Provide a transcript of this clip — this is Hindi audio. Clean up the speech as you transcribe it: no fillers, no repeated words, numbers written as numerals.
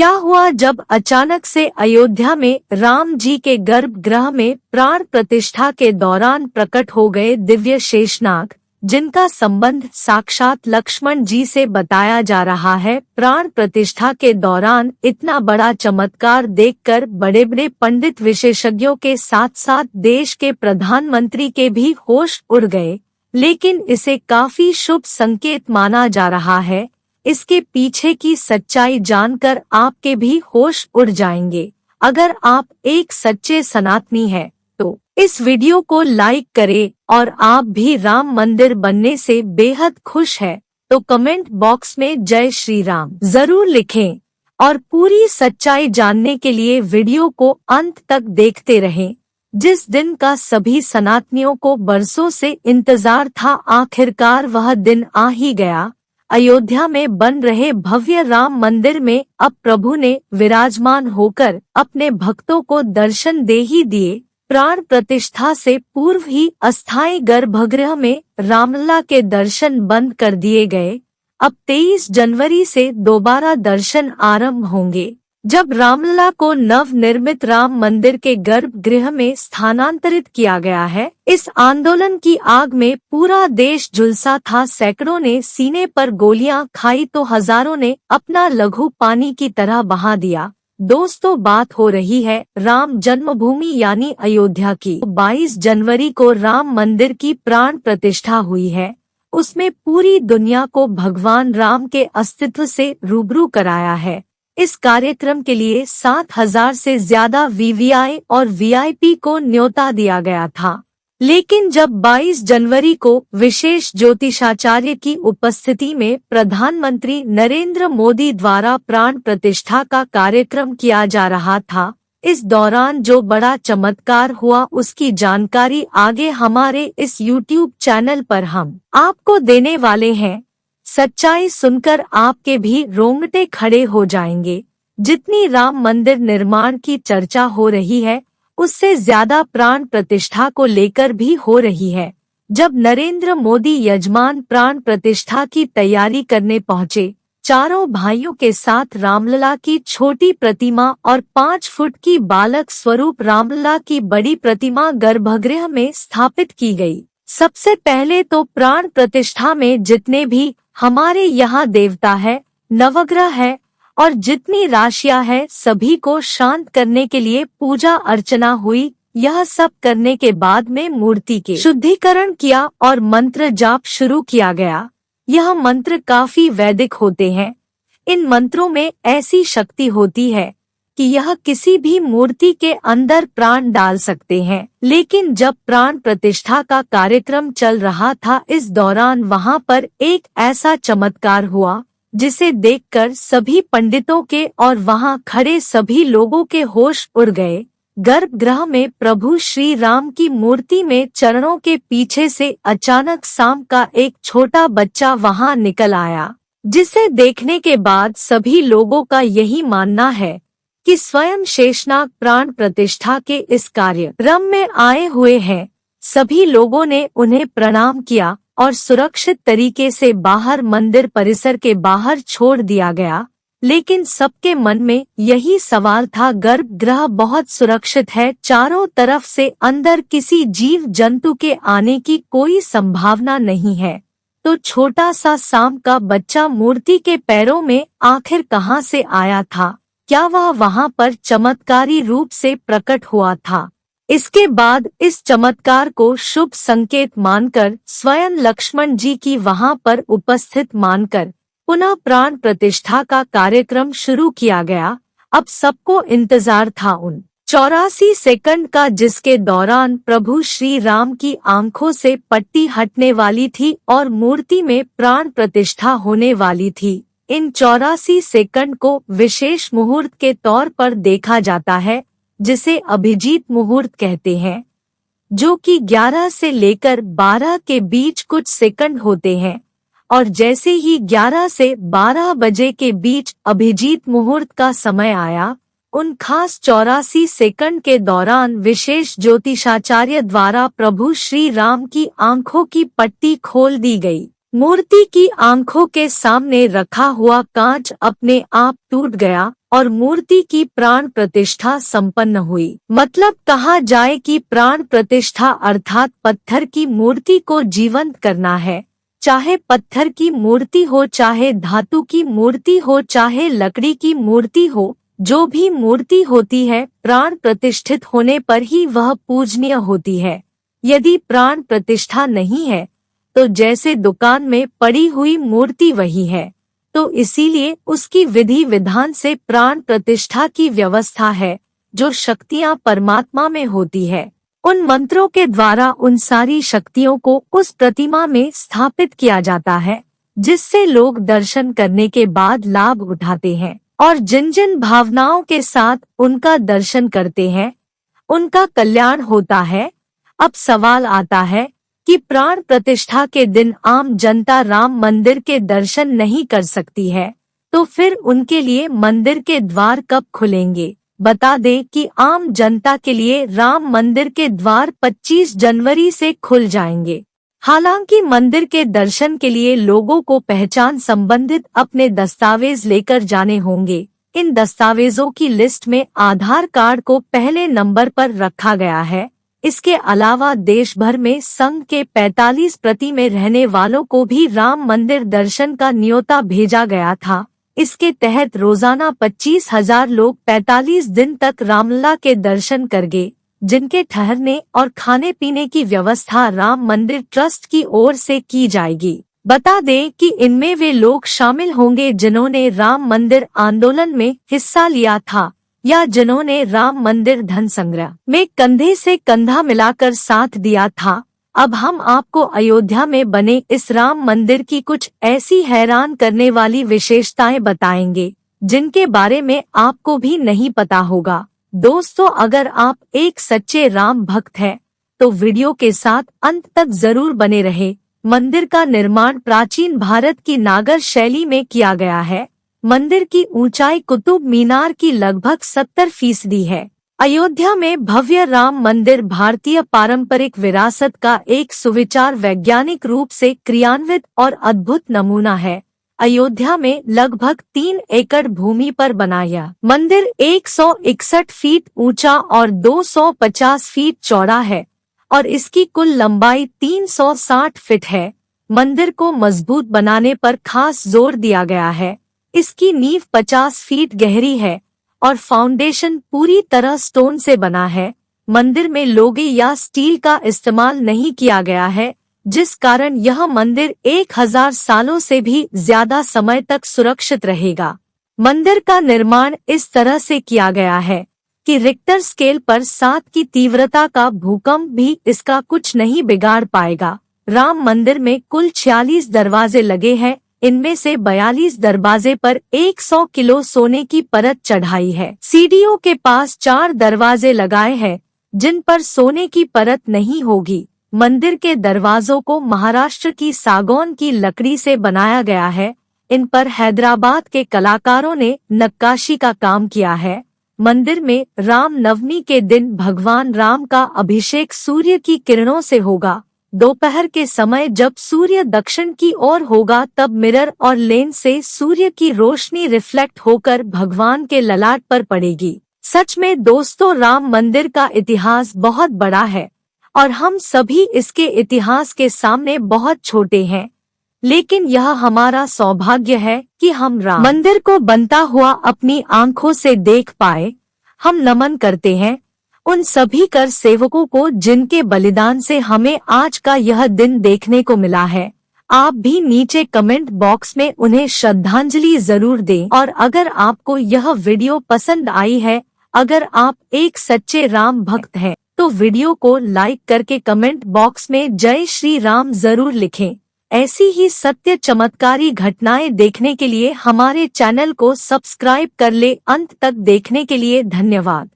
क्या हुआ जब अचानक से अयोध्या में राम जी के गर्भगृह में प्राण प्रतिष्ठा के दौरान प्रकट हो गए दिव्य शेषनाग, जिनका संबंध साक्षात लक्ष्मण जी से बताया जा रहा है। प्राण प्रतिष्ठा के दौरान इतना बड़ा चमत्कार देखकर बड़े बड़े पंडित विशेषज्ञों के साथ साथ देश के प्रधानमंत्री के भी होश उड़ गए, लेकिन इसे काफी शुभ संकेत माना जा रहा है। इसके पीछे की सच्चाई जानकर आपके भी होश उड़ जाएंगे। अगर आप एक सच्चे सनातनी हैं, तो इस वीडियो को लाइक करें और आप भी राम मंदिर बनने से बेहद खुश हैं, तो कमेंट बॉक्स में जय श्री राम जरूर लिखें और पूरी सच्चाई जानने के लिए वीडियो को अंत तक देखते रहें। जिस दिन का सभी सनातनियों को बरसों से इंतजार था, आखिरकार वह दिन आ ही गया। अयोध्या में बन रहे भव्य राम मंदिर में अब प्रभु ने विराजमान होकर अपने भक्तों को दर्शन दे ही दिए। प्राण प्रतिष्ठा से पूर्व ही अस्थायी गर्भगृह में रामलला के दर्शन बंद कर दिए गए। अब 23 जनवरी से दोबारा दर्शन आरंभ होंगे, जब रामलला को नव निर्मित राम मंदिर के गर्भगृह में स्थानांतरित किया गया है। इस आंदोलन की आग में पूरा देश झुलसा था। सैकड़ों ने सीने पर गोलियां खाई तो हजारों ने अपना लहू पानी की तरह बहा दिया। दोस्तों, बात हो रही है राम जन्मभूमि यानी अयोध्या की। 22 जनवरी को राम मंदिर की प्राण प्रतिष्ठा हुई है। उसमें पूरी दुनिया को भगवान राम के अस्तित्व से रूबरू कराया है। इस कार्यक्रम के लिए 7,000 से ज्यादा वीवीआई और वीआईपी को न्योता दिया गया था, लेकिन जब 22 जनवरी को विशेष ज्योतिषाचार्य की उपस्थिति में प्रधानमंत्री नरेंद्र मोदी द्वारा प्राण प्रतिष्ठा का कार्यक्रम किया जा रहा था, इस दौरान जो बड़ा चमत्कार हुआ उसकी जानकारी आगे हमारे इस YouTube चैनल पर हम आपको देने वाले हैं। सच्चाई सुनकर आपके भी रोंगटे खड़े हो जाएंगे। जितनी राम मंदिर निर्माण की चर्चा हो रही है, उससे ज्यादा प्राण प्रतिष्ठा को लेकर भी हो रही है। जब नरेंद्र मोदी यजमान प्राण प्रतिष्ठा की तैयारी करने पहुंचे, चारों भाइयों के साथ रामलला की छोटी प्रतिमा और 5 फुट की बालक स्वरूप रामलला की बड़ी प्रतिमा गर्भगृह में स्थापित की गई। सबसे पहले तो प्राण प्रतिष्ठा में जितने भी हमारे यहाँ देवता है, नवग्रह है और जितनी राशियां है, सभी को शांत करने के लिए पूजा अर्चना हुई। यह सब करने के बाद में मूर्ति के शुद्धिकरण किया और मंत्र जाप शुरू किया गया। यह मंत्र काफी वैदिक होते हैं। इन मंत्रों में ऐसी शक्ति होती है कि यह किसी भी मूर्ति के अंदर प्राण डाल सकते हैं। लेकिन जब प्राण प्रतिष्ठा का कार्यक्रम चल रहा था, इस दौरान वहां पर एक ऐसा चमत्कार हुआ जिसे देखकर सभी पंडितों के और वहां खड़े सभी लोगों के होश उड़ गए। गर्भगृह में प्रभु श्री राम की मूर्ति में चरणों के पीछे से अचानक सांप का एक छोटा बच्चा वहां निकल आया, जिसे देखने के बाद सभी लोगों का यही मानना है कि स्वयं शेषनाग प्राण प्रतिष्ठा के इस कार्यक्रम में आए हुए हैं। सभी लोगों ने उन्हें प्रणाम किया और सुरक्षित तरीके से बाहर मंदिर परिसर के बाहर छोड़ दिया गया। लेकिन सबके मन में यही सवाल था, गर्भगृह बहुत सुरक्षित है, चारों तरफ से अंदर किसी जीव जंतु के आने की कोई संभावना नहीं है, तो छोटा सा सांप का बच्चा मूर्ति के पैरों में आखिर कहां से आया था? क्या वह वहां पर चमत्कारी रूप से प्रकट हुआ था? इसके बाद इस चमत्कार को शुभ संकेत मानकर स्वयं लक्ष्मण जी की वहां पर उपस्थित मानकर पुनः प्राण प्रतिष्ठा का कार्यक्रम शुरू किया गया। अब सबको इंतजार था उन 84 सेकंड का, जिसके दौरान प्रभु श्री राम की आंखों से पट्टी हटने वाली थी और मूर्ति में प्राण प्रतिष्ठा होने वाली थी। इन 84 सेकंड को विशेष मुहूर्त के तौर पर देखा जाता है, जिसे अभिजीत मुहूर्त कहते हैं, जो कि 11 से लेकर 12 के बीच कुछ सेकंड होते हैं। और जैसे ही 11 से 12 बजे के बीच अभिजीत मुहूर्त का समय आया, उन खास 84 सेकंड के दौरान विशेष ज्योतिषाचार्य द्वारा प्रभु श्री राम की आंखों की पट्टी खोल दी गई। मूर्ति की आंखों के सामने रखा हुआ कांच अपने आप टूट गया और मूर्ति की प्राण प्रतिष्ठा संपन्न हुई। मतलब कहा जाए कि प्राण प्रतिष्ठा अर्थात पत्थर की मूर्ति को जीवंत करना है। चाहे पत्थर की मूर्ति हो, चाहे धातु की मूर्ति हो, चाहे लकड़ी की मूर्ति हो, जो भी मूर्ति होती है प्राण प्रतिष्ठित होने पर ही वह पूजनीय होती है। यदि प्राण प्रतिष्ठा नहीं है तो जैसे दुकान में पड़ी हुई मूर्ति वही है। तो इसीलिए उसकी विधि विधान से प्राण प्रतिष्ठा की व्यवस्था है। जो शक्तियां परमात्मा में होती है, उन मंत्रों के द्वारा उन सारी शक्तियों को उस प्रतिमा में स्थापित किया जाता है, जिससे लोग दर्शन करने के बाद लाभ उठाते हैं और जिन जिन भावनाओं के साथ उनका दर्शन करते हैं उनका कल्याण होता है। अब सवाल आता है कि प्राण प्रतिष्ठा के दिन आम जनता राम मंदिर के दर्शन नहीं कर सकती है, तो फिर उनके लिए मंदिर के द्वार कब खुलेंगे? बता दें कि आम जनता के लिए राम मंदिर के द्वार 25 जनवरी से खुल जाएंगे। हालांकि मंदिर के दर्शन के लिए लोगों को पहचान संबंधित अपने दस्तावेज लेकर जाने होंगे। इन दस्तावेजों की लिस्ट में आधार कार्ड को पहले नंबर पर रखा गया है। इसके अलावा देश भर में संघ के 45 प्रति में रहने वालों को भी राम मंदिर दर्शन का न्योता भेजा गया था। इसके तहत रोजाना 25,000 लोग 45 दिन तक रामलला के दर्शन करेंगे, जिनके ठहरने और खाने पीने की व्यवस्था राम मंदिर ट्रस्ट की ओर से की जाएगी। बता दें कि इनमें वे लोग शामिल होंगे जिन्होंने राम मंदिर आंदोलन में हिस्सा लिया था या जिन्होंने राम मंदिर धन संग्रह में कंधे से कंधा मिलाकर साथ दिया था। अब हम आपको अयोध्या में बने इस राम मंदिर की कुछ ऐसी हैरान करने वाली विशेषताएं बताएंगे जिनके बारे में आपको भी नहीं पता होगा। दोस्तों, अगर आप एक सच्चे राम भक्त हैं तो वीडियो के साथ अंत तक जरूर बने रहे। मंदिर का निर्माण प्राचीन भारत की नागर शैली में किया गया है। मंदिर की ऊंचाई कुतुब मीनार की लगभग 70% है। अयोध्या में भव्य राम मंदिर भारतीय पारंपरिक विरासत का एक सुविचार वैज्ञानिक रूप से क्रियान्वित और अद्भुत नमूना है। अयोध्या में लगभग 3 एकड़ भूमि पर बना यह मंदिर 161 फीट ऊंचा और 250 फीट चौड़ा है और इसकी कुल लंबाई 360 फीट है। मंदिर को मजबूत बनाने पर खास जोर दिया गया है। इसकी नींव 50 फीट गहरी है और फाउंडेशन पूरी तरह स्टोन से बना है। मंदिर में लोहे या स्टील का इस्तेमाल नहीं किया गया है, जिस कारण यह मंदिर 1000 सालों से भी ज्यादा समय तक सुरक्षित रहेगा। मंदिर का निर्माण इस तरह से किया गया है कि रिक्टर स्केल पर 7 की तीव्रता का भूकंप भी इसका कुछ नहीं बिगाड़ पाएगा। राम मंदिर में कुल 46 दरवाजे लगे हैं। इनमें से 42 दरवाजे पर 100 किलो सोने की परत चढ़ाई है। सीढ़ियों के पास 4 दरवाजे लगाए हैं जिन पर सोने की परत नहीं होगी। मंदिर के दरवाजों को महाराष्ट्र की सागौन की लकड़ी से बनाया गया है। इन पर हैदराबाद के कलाकारों ने नक्काशी का काम किया है। मंदिर में राम नवमी के दिन भगवान राम का अभिषेक सूर्य की किरणों से होगा। दोपहर के समय जब सूर्य दक्षिण की ओर होगा तब मिरर और लेंस से सूर्य की रोशनी रिफ्लेक्ट होकर भगवान के ललाट पर पड़ेगी। सच में दोस्तों, राम मंदिर का इतिहास बहुत बड़ा है और हम सभी इसके इतिहास के सामने बहुत छोटे हैं, लेकिन यह हमारा सौभाग्य है कि हम राम मंदिर को बनता हुआ अपनी आंखों से देख पाए। हम नमन करते हैं उन सभी कर सेवकों को जिनके बलिदान से हमें आज का यह दिन देखने को मिला है। आप भी नीचे कमेंट बॉक्स में उन्हें श्रद्धांजलि जरूर दें। और अगर आपको यह वीडियो पसंद आई है, अगर आप एक सच्चे राम भक्त हैं, तो वीडियो को लाइक करके कमेंट बॉक्स में जय श्री राम जरूर लिखें। ऐसी ही सत्य चमत्कारी घटनाएं देखने के लिए हमारे चैनल को सब्सक्राइब कर ले। अंत तक देखने के लिए धन्यवाद।